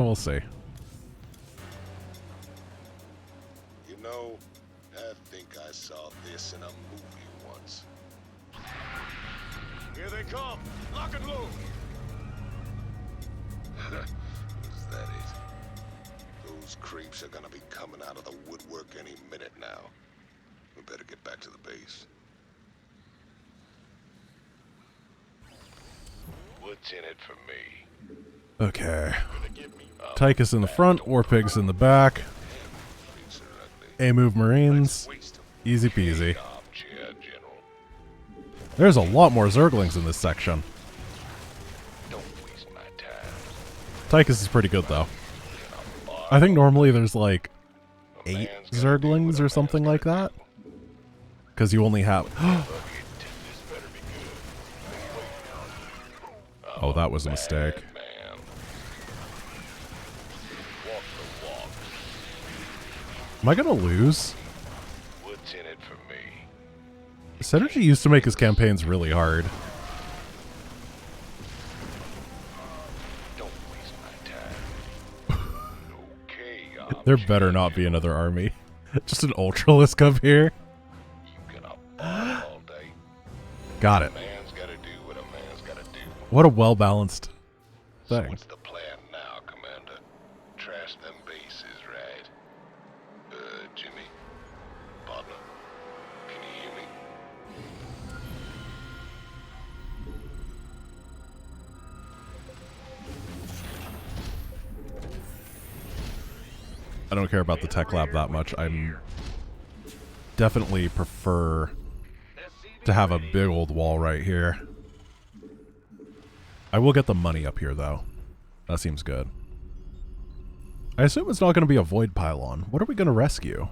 We'll see. You know, I think I saw this in a movie once. Here they come! Lock and load! Is that it? Those creeps are gonna be coming out of the woodwork any minute now. We better get back to the base. What's in it for me? Okay. Tychus in the front, War Pigs in the back. A-move Marines. Easy peasy. There's a lot more Zerglings in this section. Tychus is pretty good, though. I think normally there's like 8 Zerglings or something like that. Because you only have... Oh, that was a mistake. Am I gonna lose? What's in it for me? Synergy used to make his campaigns really hard. Don't waste my time. Okay, There better not be another army. Just an Ultralisk up here. you can all day. Got it. Man's gotta do what a man's gotta do. What a well-balanced So thing. what's the plan now, Commander? Trash them bases, right? Jimmy? Partner? Can you hear me? I don't care about the tech lab that much. I'm definitely prefer to have a big old wall right here. I will get the money up here, though. That seems good. I assume it's not going to be a void pylon. What are we going to rescue?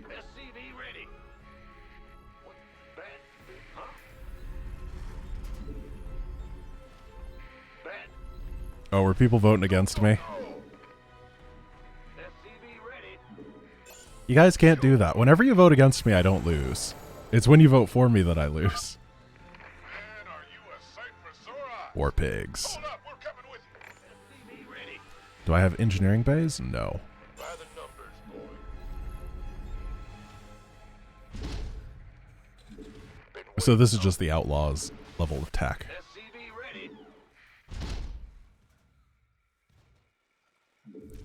SCV ready. What? Bad? Huh? Bad? Oh, were people voting against me? SCV ready. You guys can't do that. Whenever you vote against me, I don't lose. It's when you vote for me that I lose. Man, are you a sight for sore eyes? War Pigs. Hold up, we're coming with you. SCV ready. Do I have engineering bays? No. By the numbers, boy. So this is just the Outlaws level of tech. SCV ready.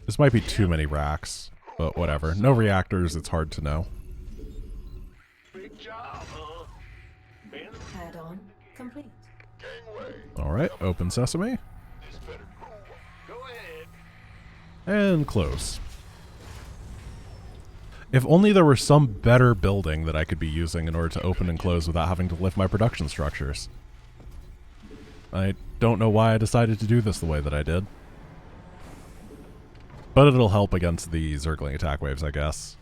This might be too many racks, but whatever. No reactors, it's hard to know. Big job, huh? Add-on complete. Gangway. Alright, open sesame. This better go ahead. And close. If only there were some better building that I could be using in order to open and close without having to lift my production structures. I don't know why I decided to do this the way that I did. But it'll help against the Zergling attack waves, I guess.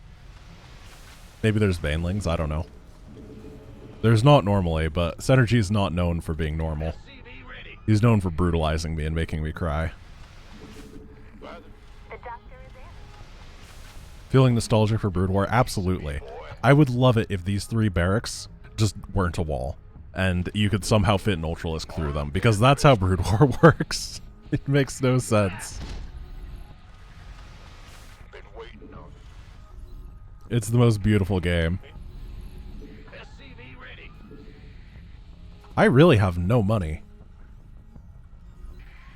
Maybe there's Banelings, I don't know. There's not normally, but Synergy is not known for being normal. SCV ready. He's known for brutalizing me and making me cry. By the The doctor is in. Feeling nostalgic for Brood War? Absolutely. I would love it if these 3 barracks just weren't a wall, and you could somehow fit an Ultralisk through them, because that's how Brood War works. It makes no sense. been waiting on It's the most beautiful game. SCV ready. I really have no money.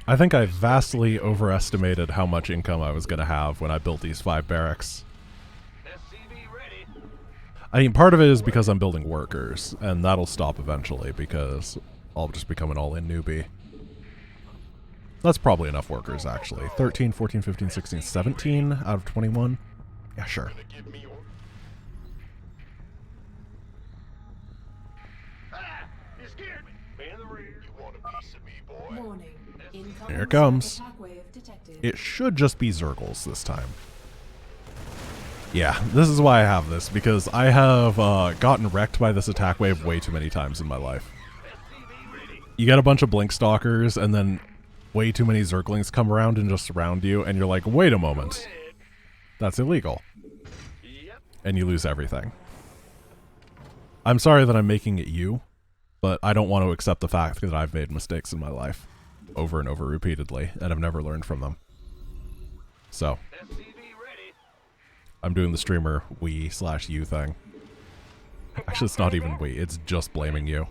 I think I vastly overestimated how much income I was going to have when I built these 5 barracks. SCV ready. I mean, part of it is because I'm building workers, and that'll stop eventually because I'll just become an all-in newbie. That's probably enough workers, actually. 13, 14, 15, 16, 17 out of 21. Yeah, sure. Give me your... You scared me. Man in the rear. You want a piece of me, boy? Warning. Incoming Here it comes. attack wave detected. It should just be Zergles this time. Yeah, this is why I have this, because I have gotten wrecked by this attack wave way too many times in my life. You get a bunch of Blink Stalkers, and then way too many Zerglings come around and just surround you, and you're like, wait a moment. That's illegal. Yep. And you lose everything. I'm sorry that I'm making it you, but I don't want to accept the fact that I've made mistakes in my life over and over repeatedly, and I've never learned from them. So SCV ready. I'm doing the streamer we/you thing. Actually, it's not even we. It's just blaming you.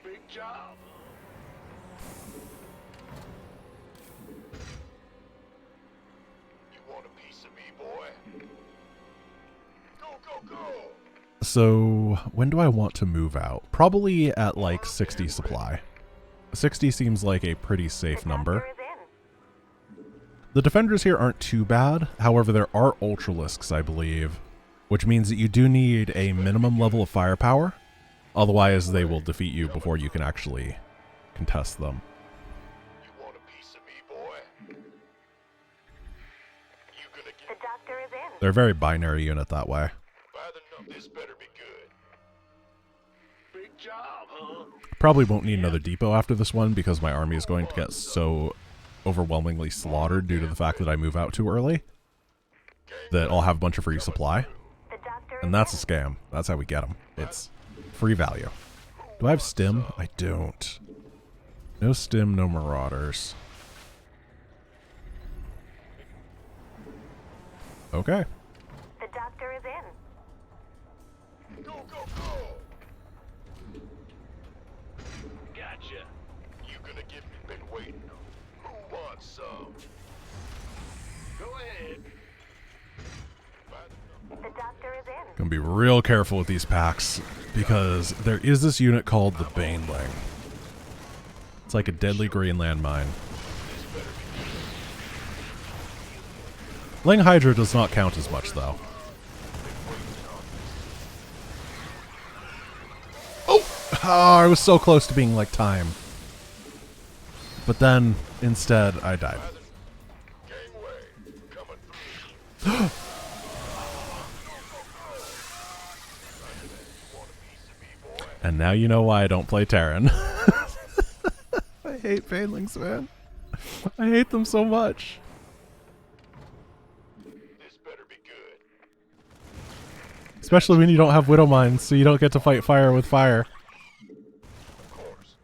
Big job. You want a piece of me, boy? Go, go, go! So when do I want to move out? Probably at like 60 supply. 60 seems like a pretty safe number. The defenders here aren't too bad. However, there are ultralisks, I believe, which means that you do need a minimum level of firepower. Otherwise, they will defeat you before you can actually contest them. You want a piece of me, boy? You gonna get The doctor is in. They're a very binary unit that way. by the nut? This better be good. Big job, huh? Probably won't need another depot after this one because my army is going to get so overwhelmingly slaughtered due to the fact that I move out too early that I'll have a bunch of free supply. The doctor And that's a scam. That's how we get them. It's free value. Do I have stim? I don't. No stim, no marauders. Okay. The doctor is in. Go, go, go! Gotcha. You gonna give me? Been waiting. Who wants some? Go ahead. The doctor is in. Gonna be real careful with these packs because there is this unit called the Baneling. It's like a deadly green landmine. Ling Hydra does not count as much though. Oh! I was so close to being like time. But then, instead, I died. Gangway, coming through. And now you know why I don't play Terran. I hate Banelings, man. I hate them so much. This better be good. Especially when you don't have Widow Mines, so you don't get to fight fire with fire. Of course.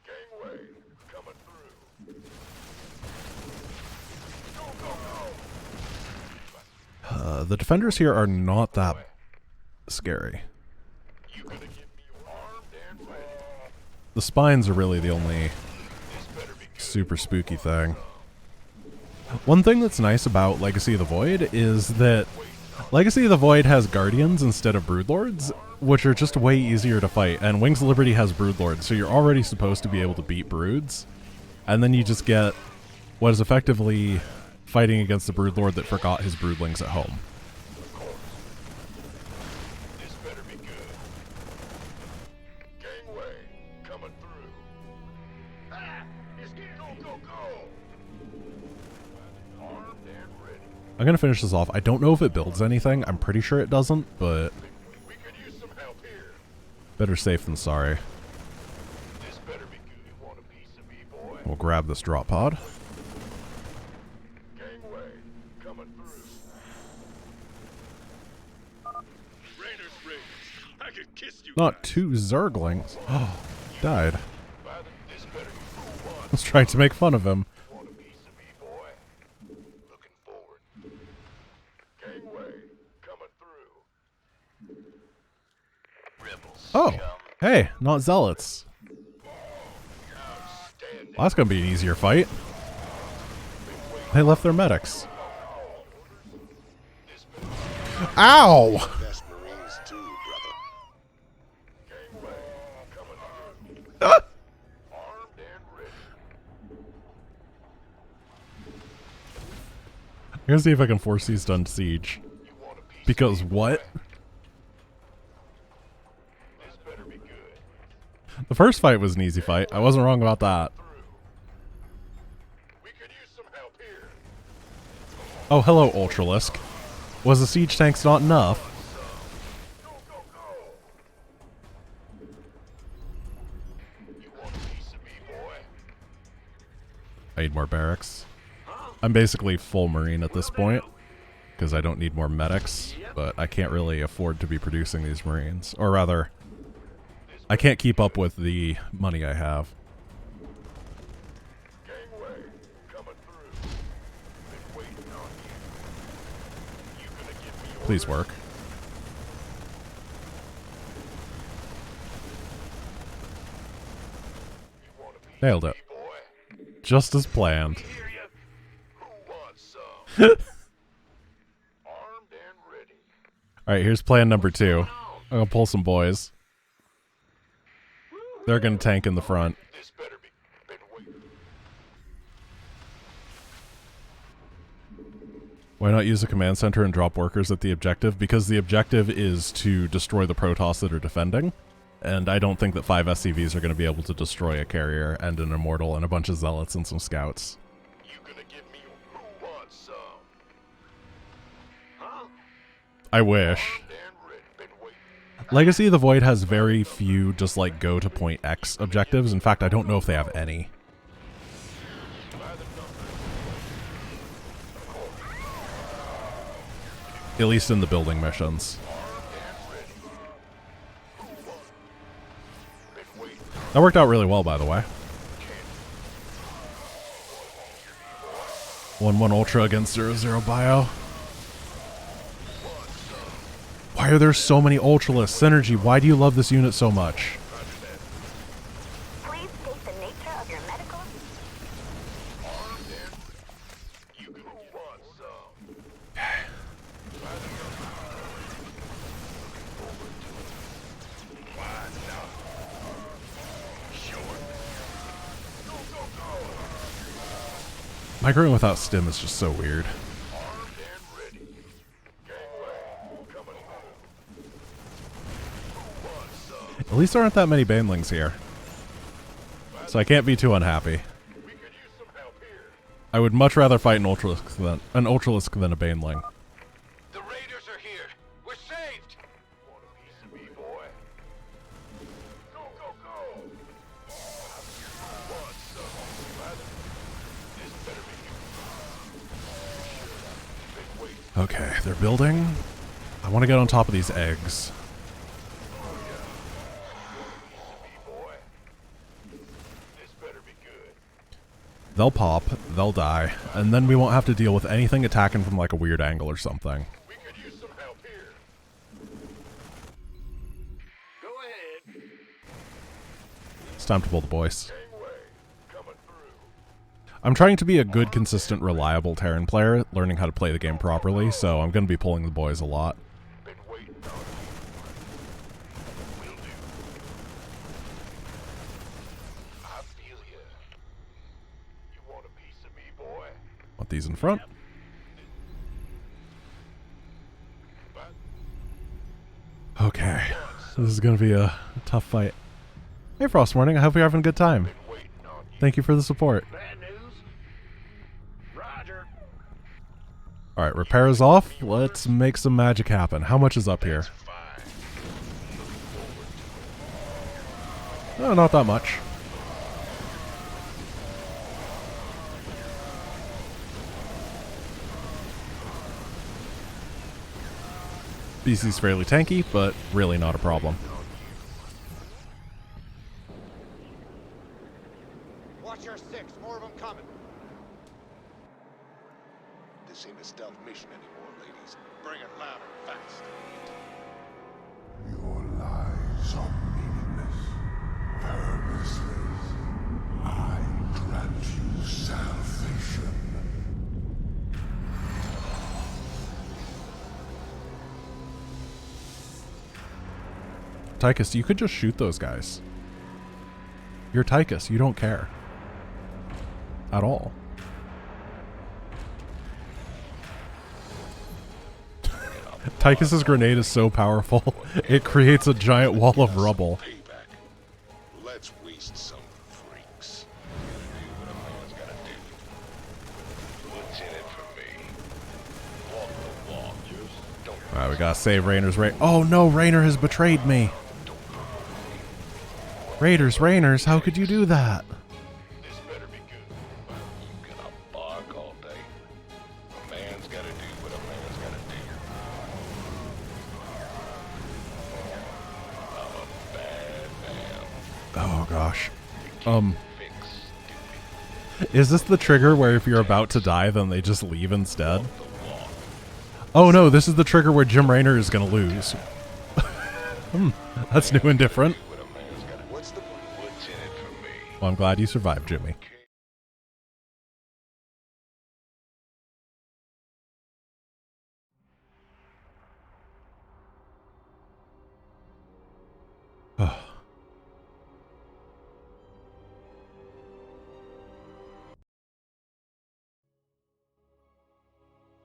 Gangway, coming through. Go, go, go! The defenders here are not that scary. You gonna give me armed and ready? The spines are really the only This better be good. super spooky thing. One thing that's nice about Legacy of the Void is that Legacy of the Void has Guardians instead of Broodlords, which are just way easier to fight, and Wings of Liberty has Broodlords, so you're already supposed to be able to beat Broods, and then you just get what is effectively fighting against the Broodlord that forgot his Broodlings at home. This better be good. Gangway, coming through. Ah! It's getting go, go, go! Armed and ready. I'm going to finish this off. I don't know if it builds anything. I'm pretty sure it doesn't, but We could use some help here. better safe than sorry. This better be good. You want a piece of me, boy? We'll grab this drop pod. Gangway, coming through. Rainer's Raiders. I could kiss you. Not two Zerglings. Oh, died. By the, this better be who I wants. was trying to make fun of him. Want a piece of me, boy? Looking forward. Gangway, coming through. Rebels. Oh, hey, not Zealots. Outstanding. Well, that's going to be an easier fight. They left their medics. Ow! Best Marines too, brother. Gangway, coming through. Ah! Armed and ready. I'm going to see if I can force these done siege. You want a piece Because of me, what? boy? This better be good. The first fight was an easy fight. I wasn't wrong about that. We could use some help here. Oh, hello, Ultralisk. Was the siege tanks not enough? Go, go, go! You want a piece of me, boy? I need more barracks. I'm basically full Marine at this point, because I don't need more medics, but I can't really afford to be producing these Marines. Or rather, I can't keep up with the money I have. Gangway, coming through. Please work. Nailed it. Just as planned. Hear ya? Who wants some? Armed and ready. Alright, here's plan number 2. I'm gonna pull some boys. They're gonna tank in the front. This better be. Been waiting. Why not use a command center and drop workers at the objective? Because the objective is to destroy the Protoss that are defending. And I don't think that 5 SCVs are going to be able to destroy a carrier and an immortal and a bunch of zealots and some scouts. You gonna give me who wants some? Huh? I wish. Armed and ready. Been waiting. Legacy of the Void has very few just like go to point X objectives. In fact, I don't know if they have any. At least in the building missions. That worked out really well, by the way. 1-1 Ultra against 0-0 Bio. Why are there so many Ultralists? Synergy, why do you love this unit so much? Please state the nature of your medical. You who wants some? Migrating without stim is just so weird. Armed and ready. Gangway. Coming through. Who wants some? At least there aren't that many banelings here. So I can't be too unhappy. We could use some help here. I would much rather fight an Ultralisk than a baneling. The raiders are here. We're saved. Want a piece of me, boy? Go, go, go. Who wants some? This better be you. Been waiting. Okay, they're building. I want to get on top of these eggs. Boy. This better be good. They'll pop, they'll die, and then we won't have to deal with anything attacking from like a weird angle or something. We could use some help here. Go ahead. It's time to pull the boys. Gangway. Coming through. I'm trying to be a good, consistent, reliable Terran player, learning how to play the game properly, so I'm going to be pulling the boys a lot. Been waiting on you. Will do. I feel ya. You want a piece of me, boy? Want these in front. But Okay, this is going to be a tough fight. Hey Frostmorning, I hope you're having a good time. been waiting on you. Thank you for the support. Bad news? Roger. Alright, repair is off. Let's make some magic happen. How much is up here? Fine. Oh, not that much. BC's fairly tanky, but really not a problem. Watch your six, more of them coming. This ain't a stealth mission anymore, ladies. Bring it loud and fast. Your lives are meaningless, purposeless. I grant you salvation. Tychus, you could just shoot those guys. You're Tychus, you don't care. At all. Tychus's grenade is so powerful, it creates a giant wall of rubble. Payback. Let's waste some freaks. Do what a man's gotta do. What's in it for me? Walk the walk. Just don't. Alright, we gotta save Rainer's Oh no, Rainer has betrayed me. Raiders, how could you do that? This better be good. You gonna bark all day? A man's gotta do what a man's gotta do. I'm a bad man. Oh gosh. Fix stupid. Is this the trigger where if you're about to die, then they just leave instead? The walk. Oh no, this is the trigger where Jim Raynor is gonna lose. That's new and different. What's in it for me? Well, I'm glad you survived, Jimmy.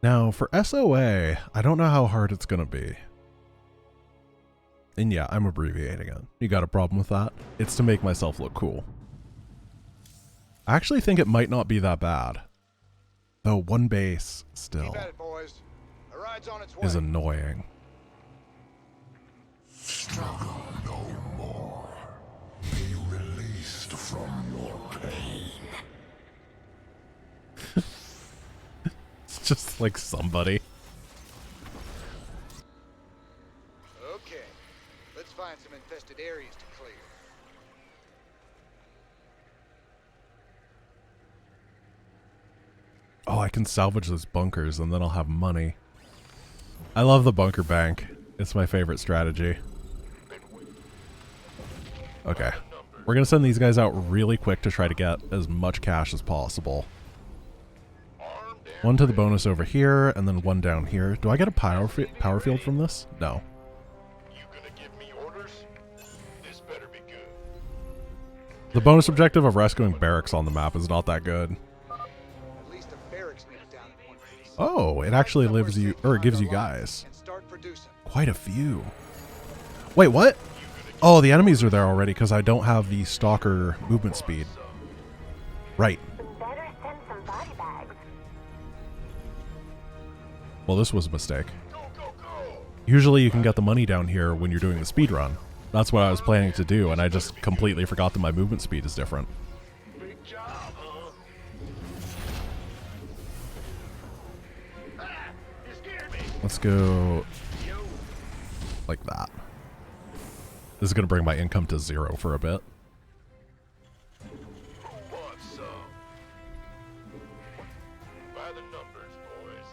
Now, for SOA, I don't know how hard it's going to be. And yeah, I'm abbreviating it. You got a problem with that? It's to make myself look cool. I actually think it might not be that bad. Though one base still Keep at it, boys. The ride's on its way. is annoying. Struggle no more. Be released from your pain. It's just like somebody. Okay. Let's find some infested areas to clear. Oh, I can salvage those bunkers and then I'll have money. I love the bunker bank. It's my favorite strategy. Okay. We're going to send these guys out really quick to try to get as much cash as possible. One to the bonus over here, and then one down here. Do I get a power field from this? No. You gonna give me orders? This better be good. The bonus objective of rescuing barracks on the map is not that good. At least a barracks needed down in one piece. Oh, it actually gives you guys And start producing. quite a few. Wait, what? Oh, the enemies are there already because I don't have the stalker movement speed. Right. Better send some body bags. Well, this was a mistake. Go, go, go! Usually you can get the money down here when you're doing the speed run. That's what I was planning to do, and I just completely forgot that my movement speed is different. Big job, huh? Ah, you scared me. Let's go Yo, like that. This is going to bring my income to 0 for a bit. who wants some? By the numbers, boys.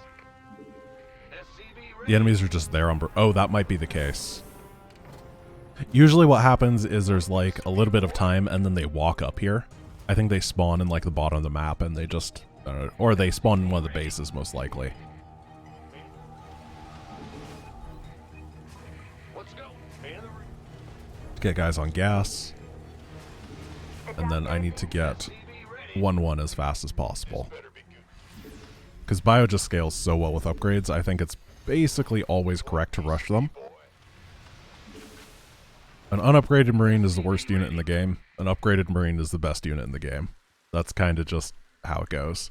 SCV ready? The enemies are just there on... Oh, that might be the case. Usually what happens is there's like a little bit of time and then they walk up here. I think they spawn in like the bottom of the map and they just... or they spawn in one of the bases most likely. Let's go. Man, Get guys on gas. And then I need to get 1-1 as fast as possible. better be good. Because Bio just scales so well with upgrades, I think it's basically always correct to rush them. An unupgraded Marine is the worst unit in the game. An upgraded Marine is the best unit in the game. That's kind of just how it goes.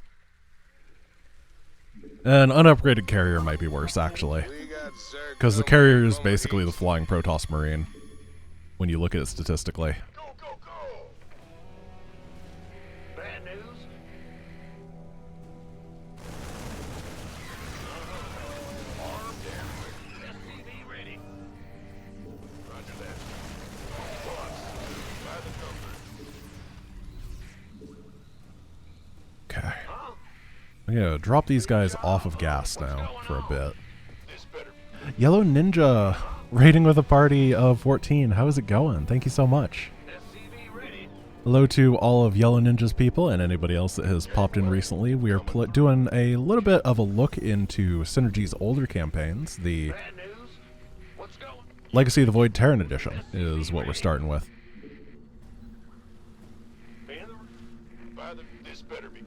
An unupgraded carrier might be worse, actually. We got Zerg Because the carrier is basically the flying Protoss Marine, when you look at it statistically. Go, go, go! Bad news? Armed and SCV ready. Roger that. Boss, by the numbers. Okay. I'm gonna drop these guys off of gas now for a bit. This better Yellow Ninja, raiding with a party of 14. How is it going? Thank you so much. SCV ready. Hello to all of Yellow Ninja's people and anybody else that has popped in recently. We are doing a little bit of a look into Synergy's older campaigns. The Bad news? What's going? Legacy of the Void Terran edition is what we're starting with. This better be.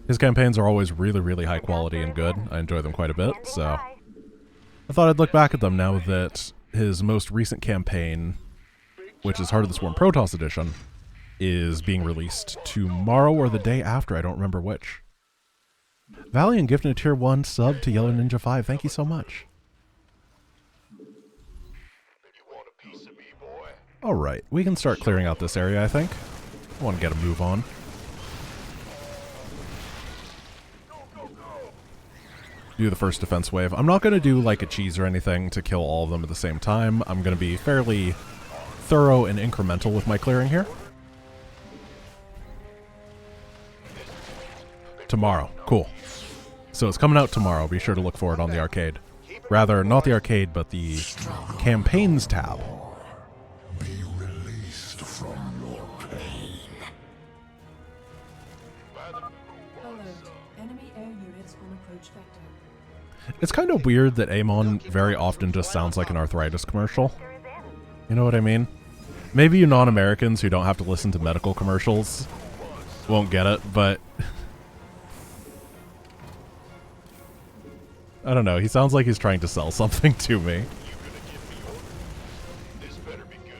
His campaigns are always really, really high quality and good. I enjoy them quite a bit, so I thought I'd look back at them now that his most recent campaign, which is Heart of the Swarm Protoss Edition, is being released tomorrow or the day after. I don't remember which. Valiant gifting a tier 1 sub to Yellow Ninja 5. Thank you so much. You want a piece of me, boy? Alright, we can start clearing out this area, I think. I want to get a move on. Go, go, go! Do the first defense wave. I'm not going to do like a cheese or anything to kill all of them at the same time. I'm going to be fairly thorough and incremental with my clearing here. Tomorrow. Cool. So it's coming out tomorrow. Be sure to look for it on the arcade. Rather, not the arcade, but the campaigns tab. Be released from your pain. Alert. Enemy air units on approach vector. It's kind of weird that Amon very often just sounds like an arthritis commercial. You know what I mean? Maybe you non-Americans who don't have to listen to medical commercials won't get it, but I don't know. He sounds like he's trying to sell something to me. This better be good.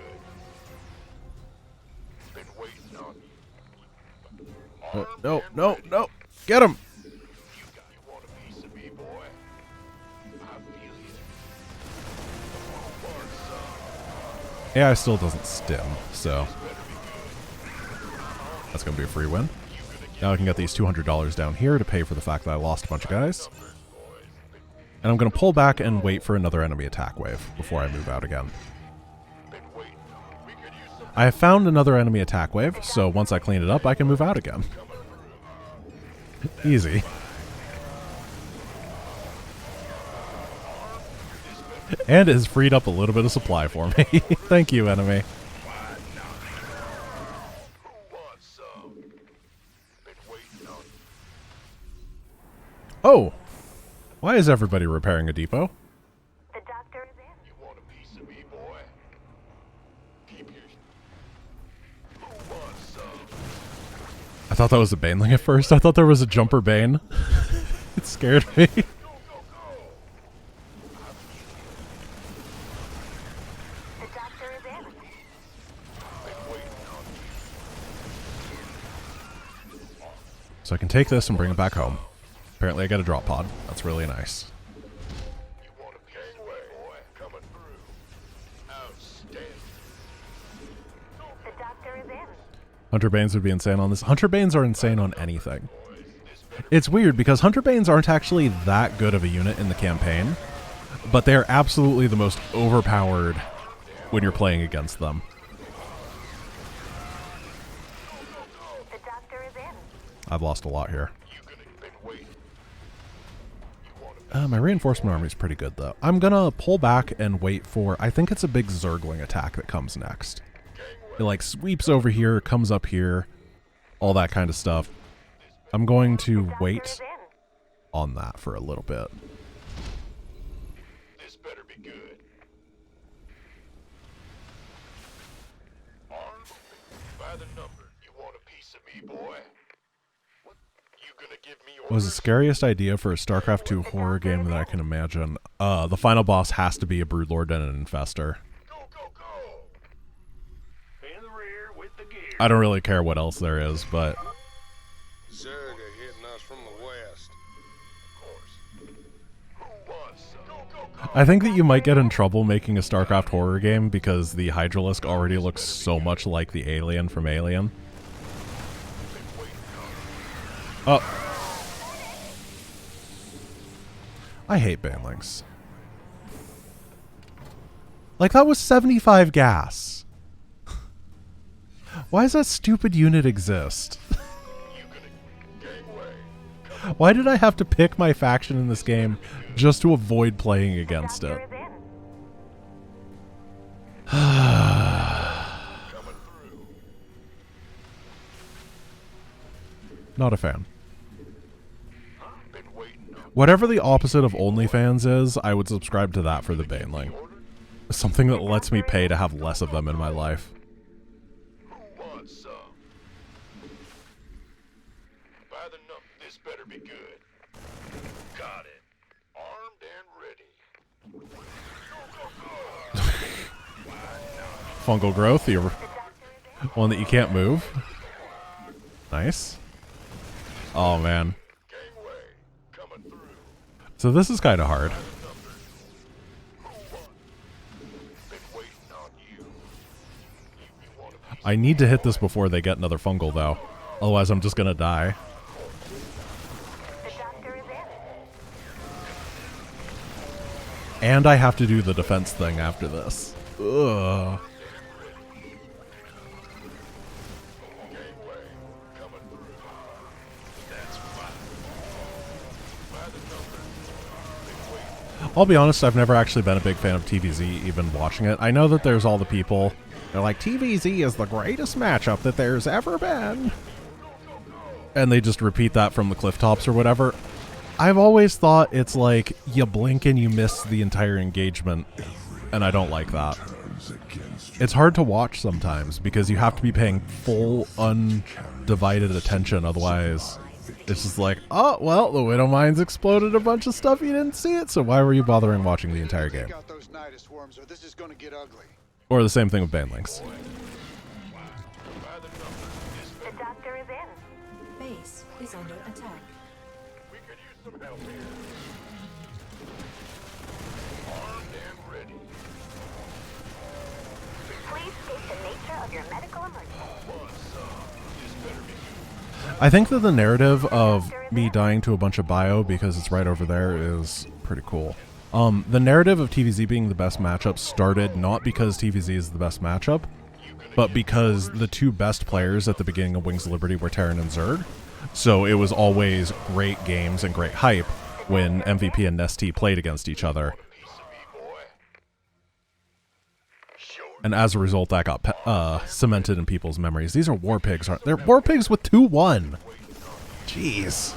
Been waiting on you. No, no, no. Get him! You want a piece of me, boy? I feel you. AI still doesn't stim, so that's going to be a free win. Now I can get these $200 down here to pay for the fact that I lost a bunch of guys. And I'm going to pull back and wait for another enemy attack wave before I move out again. I have found another enemy attack wave, so once I clean it up, I can move out again. Easy. And it has freed up a little bit of supply for me. Thank you, enemy. Oh! Why is everybody repairing a depot? The doctor is in. You want a piece of me, boy? Keep your... Who wants some? I thought that was a baneling at first. I thought there was a jumper bane. It scared me. Go, go, go! The doctor is in. Been waiting on you. So I can take this and bring it back home. Apparently I get a drop pod. That's really nice. You want a gangway, boy? Coming through. Outstanding. The doctor is in. Hunter Banes would be insane on this. Hunter Banes are insane on anything. It's weird because Hunter Banes aren't actually that good of a unit in the campaign, but they're absolutely the most overpowered when you're playing against them. The doctor is in. I've lost a lot here. You gonna been waiting. You want a My reinforcement army is pretty good, though. I'm gonna pull back and wait for... I think it's a big Zergling attack that comes next. It, like, sweeps over here, comes up here, all that kind of stuff. I'm going to Doctor wait is in. on that for a little bit. This better be good. Armed by the number. You want a piece of me, boy? What? You gonna give me orders? Was the scariest idea for a StarCraft 2 horror game that I can imagine. The final boss has to be a Broodlord and an Infestor. Go, go, go! In the rear with the gear. I don't really care what else there is, but Zerg are hitting us from the west. Of course. Who wants some? Go, go, go! I think that you might get in trouble making a StarCraft horror game because the Hydralisk already looks so much like the alien from Alien. Oh. I hate banelings. Like, that was 75 gas. Why does that stupid unit exist? Why did I have to pick my faction in this game just to avoid playing against Doctor it? is in. Not a fan. Whatever the opposite of OnlyFans is, I would subscribe to that for the Baneling. Something that lets me pay to have less of them in my life. Who wants some? By the number. This better be good. Got it. Armed and ready. Go, go, go! Fungal growth, the one that you can't move. Nice. Oh man. Gangway. Coming through. So this is kind of hard. Been waiting on you. You want a piece? I need to hit this before they get another fungal though. Otherwise I'm just gonna die. The doctor is in. And I have to do the defense thing after this. Ugh. Gangway. Coming through. That's fine. By the number. Been waiting. I'll be honest, I've never actually been a big fan of TVZ, even watching it. I know that there's all the people, they're like, TVZ is the greatest matchup that there's ever been. And they just repeat that from the cliff tops or whatever. I've always thought it's like, you blink and you miss the entire engagement, and I don't like that. It's hard to watch sometimes, because you have to be paying full, undivided attention, otherwise it's just like, oh, well, the Widow Mines exploded a bunch of stuff, you didn't see it, so why were you bothering watching the entire game? Take out those Nidus swarms, or this is gonna get ugly. Or the same thing with Banelings. The doctor is in. Base is under attack. We could use some help here. Armed and ready. Please state the nature of your medical emergency. I think that the narrative of me dying to a bunch of bio because it's right over there is pretty cool. The narrative of TVZ being the best matchup started not because TVZ is the best matchup, but because the two best players at the beginning of Wings of Liberty were Terran and Zerg. So it was always great games and great hype when MVP and Nesty played against each other. And as a result, that got cemented in people's memories. These are war pigs, aren't they? They're war pigs with 2-1. Jeez.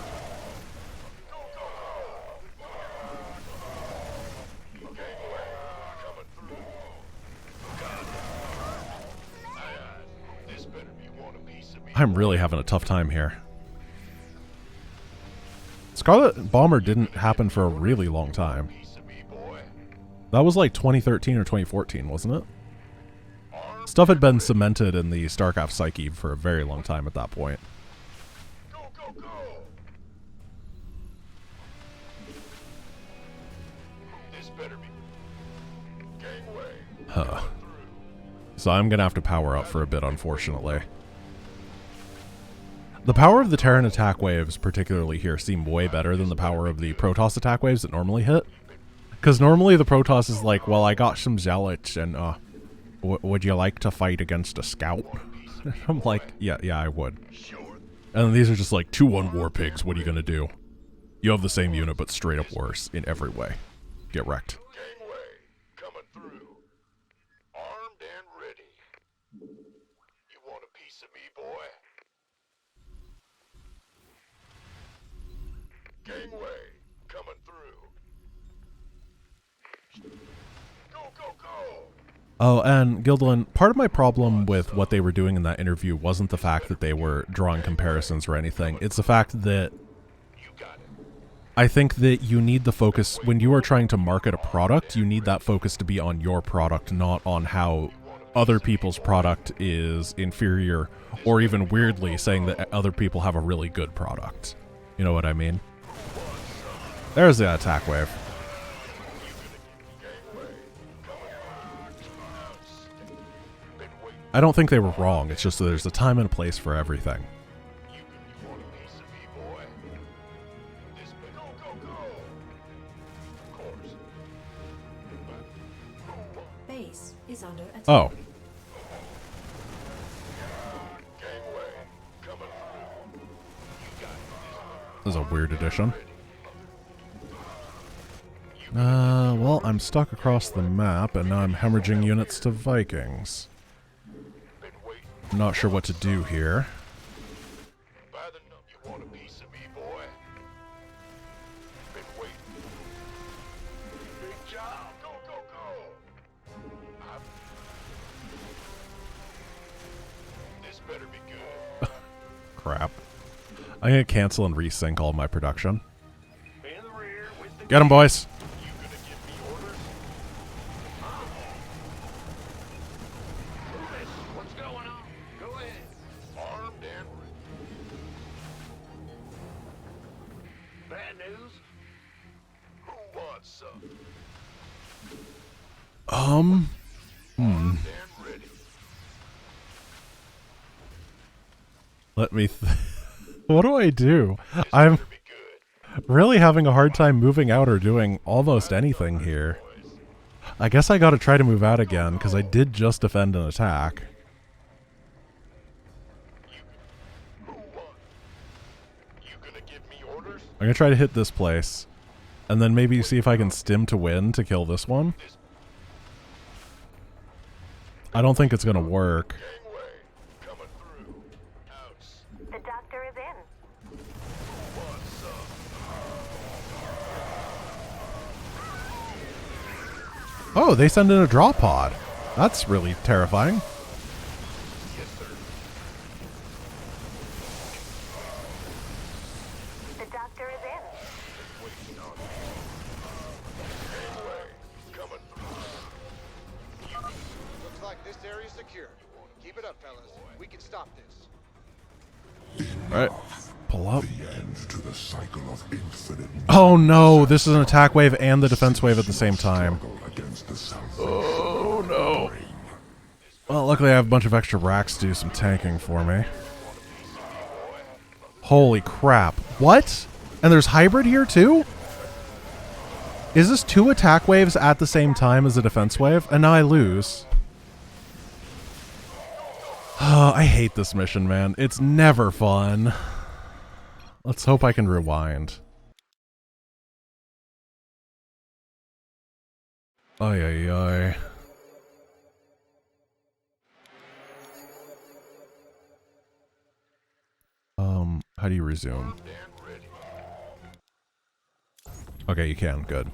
I'm really having a tough time here. Scarlet Bomber didn't happen for a really long time. That was like 2013 or 2014, wasn't it? Stuff had been cemented in the StarCraft psyche for a very long time at that point. Go, go, go! This better be. Gangway. Huh. So I'm gonna have to power up for a bit, unfortunately. The power of the Terran attack waves, particularly here, seem way better than the power of the Protoss attack waves that normally hit. Because normally the Protoss is like, well, I got some Zealots, and would you like to fight against a scout? I'm like, yeah, I would. And these are just like 2-1 war pigs. What are you gonna do? You have the same unit, but straight up worse in every way. Get wrecked. Gangway. Coming through. Armed and ready. You want a piece of me, boy? Gangway. Coming through. Go, go, go! Oh, and Gildelin, part of my problem with what they were doing in that interview wasn't the fact that they were drawing comparisons or anything. It's the fact that I think that you need the focus, when you are trying to market a product, you need that focus to be on your product, not on how other people's product is inferior, or even weirdly saying that other people have a really good product. You know what I mean? There's the attack wave. I don't think they were wrong, it's just that there's a time and a place for everything. Base is under attack. Oh. This is a weird addition. Well, I'm stuck across the map, and now I'm hemorrhaging units to Vikings. I'm not sure what to do here. You want a piece of me, boy? Been waiting. Big job. Go, go, go! This better be good. Crap. I'm gonna cancel and resync all my production. In the rear with the Get 'em, boys! You gonna give me orders? What's going on? Go ahead. Armed and ready. Bad news? Who wants some? Armed and ready. Let me what do I do? I'm Be good. really having a hard time moving out or doing almost anything here. I guess I gotta try to move out again, because I did just defend an attack. Who wants? You gonna give me orders? I'm gonna try to hit this place. And then maybe see if I can stim to win to kill this one. I don't think it's gonna work. Gangway, coming through. House. The doctor is in. What's up? Oh, they send in a draw pod. That's really terrifying. Yes, sir. The doctor is in. Waiting on me. Gangway, coming through. Looks like this area's secure. Keep it up, fellas. We can stop this. Alright. Pull up. The end to the cycle of infinite Oh no, this is an attack wave and the defense wave at the same time. struggle against the salvation Oh no. brain. Well, luckily I have a bunch of extra racks to do some tanking for me. Holy crap. What? And there's hybrid here too? Is this 2 attack waves at the same time as a defense wave? And now I lose. Oh, I hate this mission, man. It's never fun. Let's hope I can rewind. Ay, ay, ay. How do you resume? And ready. Okay, you can. Good.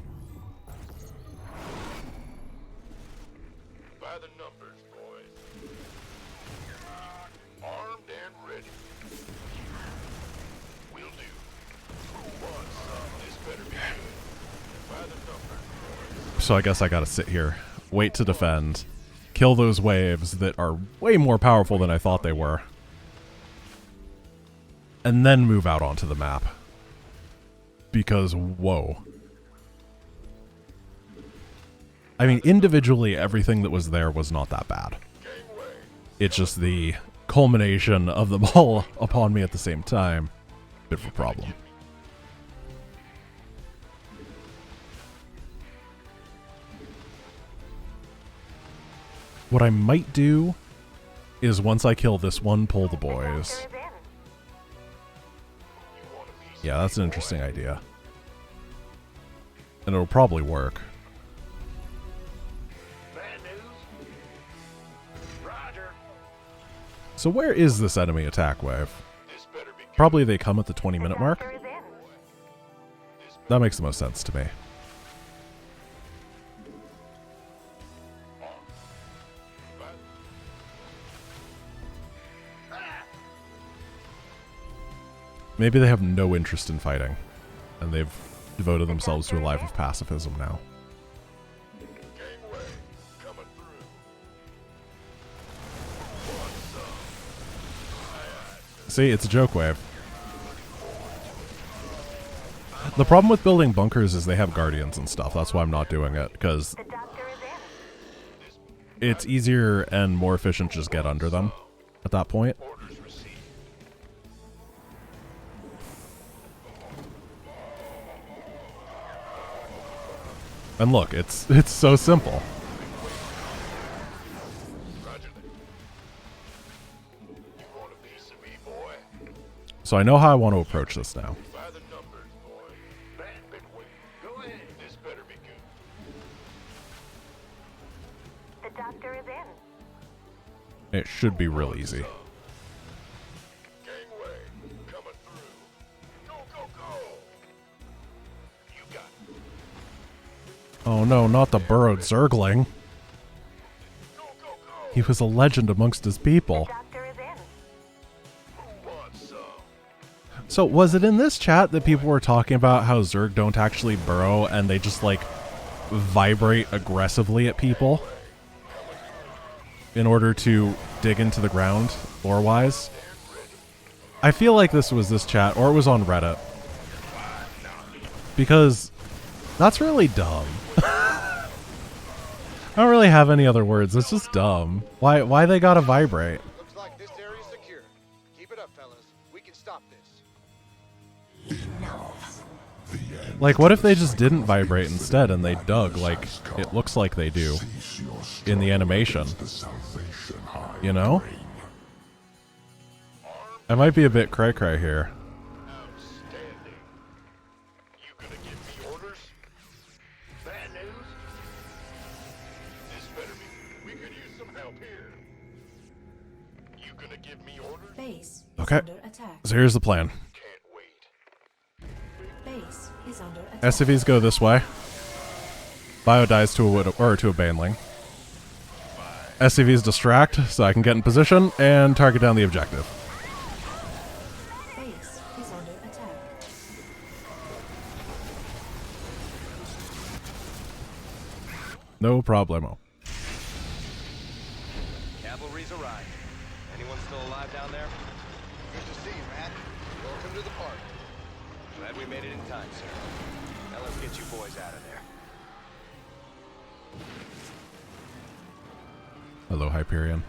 By the numbers, boys. Armed and ready. Will do. Who wants some? This better be good. By the numbers, boys. So I guess I gotta sit here, wait to defend, kill those waves that are way more powerful than I thought they were, and then move out onto the map. Because, whoa. I mean, individually, everything that was there was not that bad. Gangway. It's just the culmination of them all upon me at the same time. Bit of a problem. What I might do is once I kill this one, pull the boys. Doctor is in. You want a piece Yeah, that's an interesting idea. And it'll probably work. Bad news? Roger. So where is this enemy attack wave? This better be good. Probably they come at the 20-minute mark. Doctor is in. That makes the most sense to me. Maybe they have no interest in fighting, and they've devoted themselves to a life of pacifism now. Gangway, coming through. What's up? See, it's a joke wave. The problem with building bunkers is they have guardians and stuff. That's why I'm not doing it, because The doctor is in. it's easier and more efficient to just get under them at that point. Orders received. And look, it's so simple. Roger that. You want a piece of me, boy? So I know how I want to approach this now. By the numbers, boy. Been waiting. Go ahead. This better be good. The doctor is in. It should be real easy. Gangway, coming through. Go, go, go. You got it. Oh no, not the burrowed Zergling. Go, go, go. He was a legend amongst his people. Doctor is in. Who wants some? So was it in this chat that people were talking about how Zerg don't actually burrow and they just like vibrate aggressively at people in order to dig into the ground lore-wise? I feel like this was this chat, or it was on Reddit. Because that's really dumb. I don't really have any other words. It's just dumb. Why they gotta vibrate? Looks like this area's secure. Keep it up, fellas. We can stop this. Like, what if they just didn't vibrate instead and they dug like it looks like they do Cease your in the struggle animation? against the salvation I You know? bring. I might be a bit cray-cray here. Outstanding. You gonna give me orders? orders? Bad news? This better be. We could use some help here. You gonna give me orders? Base Okay. is under attack. So here's the plan. Can't wait. Base is under attack. SCVs go this way. Bio dies to a wood or to a baneling. SCVs distract so I can get in position and target down the objective. Base is under attack. No problemo. Cavalry's arrived. Anyone still alive down there? Good to see you, man. Welcome to the party. Glad we made it in time, sir. Now let's get you boys out of there. Hello, Hyperion.